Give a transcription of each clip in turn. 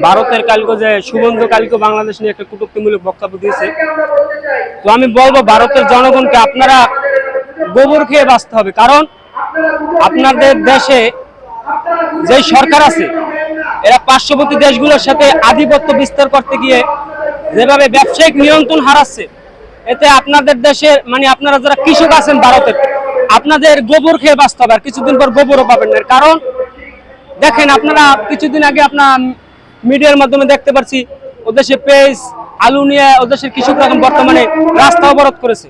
ভারতের কালকে যে সুবন্ধ কালকে বাংলাদেশ নিয়ে একটা কটূক্তিমূলক বক্তব্য দিয়েছে। তো আমি বলবো ভারতের জনগণকে আপনারা গোবর খেয়ে বাঁচতে হবে, কারণ আপনাদের দেশে যে সরকার আছে এরা পার্শ্ববর্তী দেশগুলোর সাথে আধিপত্য বিস্তার করতে গিয়ে যেভাবে ব্যবসায়িক নিয়ন্ত্রণ হারাচ্ছে, এতে আপনাদের দেশের মানে আপনারা যারা কৃষক আছেন ভারতের, আপনাদের গোবর খেয়ে বাঁচতে হবে, আর কিছুদিন পর গোবরও পাবেন না। কারণ দেখেন, আপনারা কিছুদিন আগে আপনার মিডিয়ার মাধ্যমে দেখতে পাচ্ছি ওদেশে পেঁয়াজ আলু নিয়ে ওদেশের কৃষকরা এখন বর্তমানে রাস্তা অবরোধ করেছে।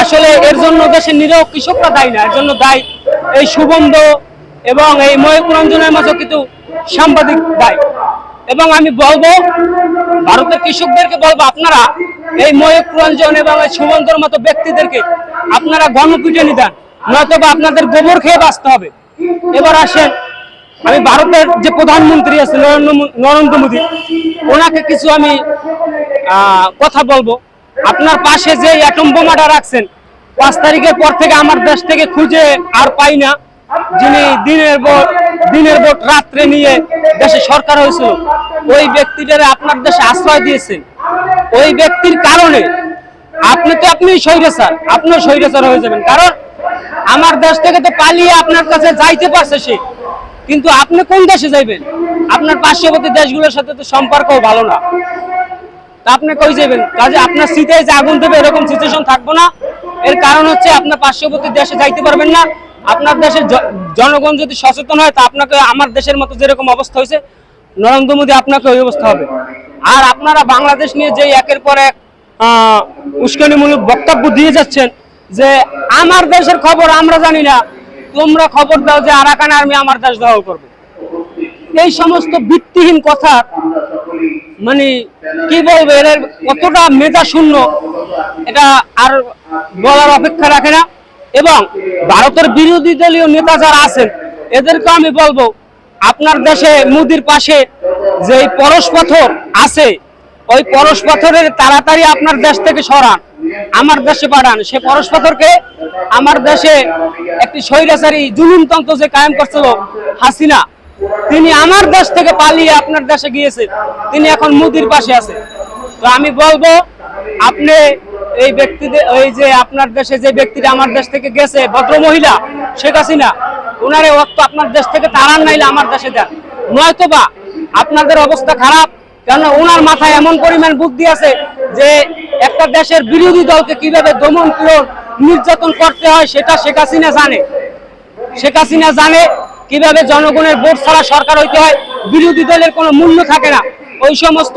আসলে এর জন্য দেশের নিরীহ কৃষকরা দায়ী না, এর জন্য দায়ী এই সুবন্ধ এবং এই ময়ূরঞ্জনের মতো কিছু সাংবাদিক দায়ী। এবং আমি বলবো ভারতের কৃষকদেরকে বলবো, আপনারা এই ময়ূরঞ্জন এবং এই সুবন্ধর মতো ব্যক্তিদেরকে আপনারা গণপিটুনি দেন, নয়তোবা আপনাদের গোবর খেয়ে বাঁচতে হবে। এবার আসেন, আমি ভারতের যে প্রধানমন্ত্রী আছে নরেন্দ্র মোদী, ওনাকে কিছু আমি কথা বলবো। আপনার পাশে যে অ্যাটম বোমাটা রাখছেন, 5 তারিখের পর থেকে আমার দেশ থেকে খুঁজে আর পাই না, যিনি দিনের ভোট রাত্রে নিয়ে দেশে সরকার হয়েছিল, ওই ব্যক্তিটারে আপনার দেশে আশ্রয় দিয়েছেন। ওই ব্যক্তির কারণে আপনি স্বৈরাচার, আপনিও স্বৈরাচার হয়ে যাবেন। কারণ আমার দেশ থেকে তো পালিয়ে আপনার কাছে যাইতে পারছে সে, কিন্তু আপনি কোন দেশে যাইবেন? আপনার পার্শ্ববর্তী দেশগুলোর সাথে তো সম্পর্কও ভালো না, তা আপনি কই যাবেন? কাজে আপনার শীতে যে আগুন দেবে এরকম সিচুয়েশন থাকবো না। এর কারণ হচ্ছে আপনার পার্শ্ববর্তী দেশে যাইতে পারবেন না। আপনার দেশের জনগণ যদি সচেতন হয়, তা আপনাকে আমার দেশের মতো যেরকম অবস্থা হয়েছে, নরেন্দ্র মোদী আপনাকে ওই অবস্থা হবে। আর আপনারা বাংলাদেশ নিয়ে যে একের পর এক উস্কানিমূলক বক্তব্য দিয়ে যাচ্ছেন যে আমার দেশের খবর আমরা জানি না, তোমরা খবর দাও যে আরাকান আর্মি আমার দেশ দখল করবে, এই সমস্ত ভিত্তিহীন কথা মানে কি বলবো, এর কতটা মেধা শূন্য এটা আর বলার অপেক্ষা রাখে না। এবং ভারতের বিরোধী দলীয় নেতা যারা আছেন এদেরকে আমি বলবো, আপনার দেশে মোদির পাশে যে পরশ পাথর আছে, ওই পরশ পাথরের তাড়াতাড়ি আপনার দেশ থেকে সরান, আমার দেশে পাঠান। সে পরশ পাথরকে আমার দেশে একটি স্বৈরাচারী জুলুমতন্ত্র যে কায়েম করছিল হাসিনা, তিনি আমার দেশ থেকে পালিয়ে আপনার দেশে গিয়েছে, তিনি এখন মোদির পাশে আছে। তো আমি বলবো, আপনি এই ব্যক্তিদের, ওই যে আপনার দেশে যে ব্যক্তিটা আমার দেশ থেকে গেছে, ভদ্র মহিলা শেখ হাসিনা, ওনারে অর্থ আপনার দেশ থেকে তাড়ান, নাইলে আমার দেশে দেন, নয়তোবা আপনাদের অবস্থা খারাপ। কেননা ওনার মাথায় এমন পরিমাণ বুদ্ধি আছে যে একটা দেশের বিরোধী দলকে কিভাবে দমন পীড়ন নির্যাতন করতে হয় সেটা শেখ হাসিনা জানে। শেখ হাসিনা জানে কিভাবে জনগণের ভোট ছাড়া সরকার হইতে হয়, বিরোধী দলের কোনো মূল্য থাকে না। ওই সমস্ত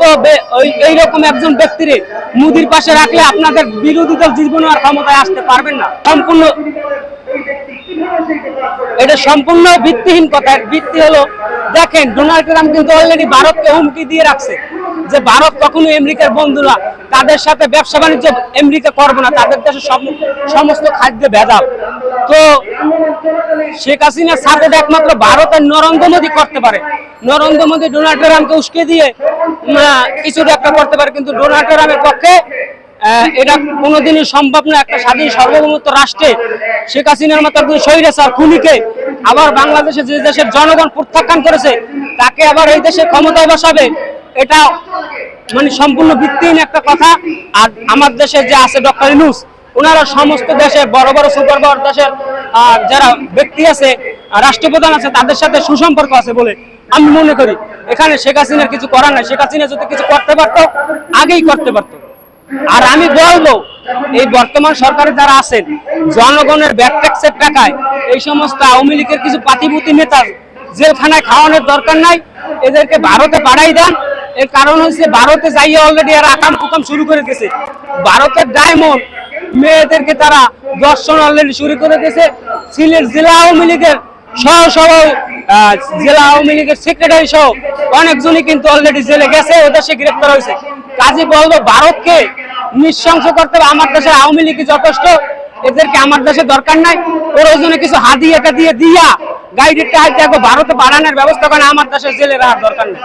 এইরকম একজন ব্যক্তিরে মোদির পাশে রাখলে আপনাদের বিরোধী দল জীবনে আর ক্ষমতায় আসতে পারবেন না। এটা সম্পূর্ণ ভিত্তিহীন কথা। ভিত্তি হলো, দেখেন ডোনাল্ড ট্রাম্প কিন্তু অলরেডি ভারতকে হুমকি দিয়ে রাখছে যে ভারত কখনো আমেরিকার বন্ধু না, তাদের সাথে ব্যবসা বাণিজ্য আমেরিকা করবে না, তাদের দেশে সমস্ত খাদ্য ভেজাল। তো শেখ হাসিনার সাথে একমাত্র ভারতের নরেন্দ্র মোদী করতে পারে। নরেন্দ্র মোদী ডোনাল্ড ট্রাম্পকে উস্কে দিয়ে কিছুটা একটা করতে পারে, কিন্তু ডোনাল্ড ট্রাম্পের পক্ষে এটা কোনোদিনই সম্ভব না। একটা স্বাধীন সার্বভৌমত্ব রাষ্ট্রে শেখ হাসিনার মতো একজন স্বৈরাচার খুনিকে আবার বাংলাদেশে যে দেশের জনগণ প্রত্যাখ্যান করেছে, তাকে আবার এই দেশে ক্ষমতায় বসাবে, এটা মানে সম্পূর্ণ ভিত্তিহীন একটা কথা। আর আমার দেশে যে আছে ডক্টর ইউনূস, ওনারা সমস্ত দেশের বড় বড় সুপার পাওয়ার দেশের যারা ব্যক্তি আছে, রাষ্ট্রপ্রধান আছে, তাদের সাথে সুসম্পর্ক আছে বলে আমি মনে করি এখানে শেখ হাসিনার কিছু করার নাই। শেখ হাসিনা যদি কিছু করতে পারতো আগেই করতে পারতো। আর আমি বলবো, এই বর্তমান সরকারে যারা আছেন, জনগণের ব্যাক ট্যাক্সের টাকায় এই সমস্ত আওয়ামী লীগের কিছু পাতিপুতি নেতা জেলখানায় খাওয়ানোর দরকার নাই, এদেরকে ভারতে পাঠাই দেন। এর কারণ হচ্ছে ভারতে যাইয়ে অলরেডি আর আকাম কুকাম শুরু করে দিয়েছে। ভারতের ডায়মন্ড মেয়েদেরকে তারা দর্শন অলরেডি শুরু করে দিয়েছে। সিলেট জেলা আওয়ামী লীগের জেলা আওয়ামী লীগের সেক্রেটারি সহ অনেকজনই কিন্তু অলরেডি জেলে গেছে, ওদের সে গ্রেপ্তার হয়েছে। কাজী বলবো, ভারতকে নিঃশংস করতে হবে। আমার দেশের আওয়ামী লীগই যথেষ্ট, এদেরকে আমার দেশে দরকার নাই। প্রয়োজনে কিছু হাদিয়াটা দিয়ে দিয়া গাইডেরটা ভারতে পাঠানোর ব্যবস্থা করেন, আমার দেশের জেলে রাখার দরকার নেই।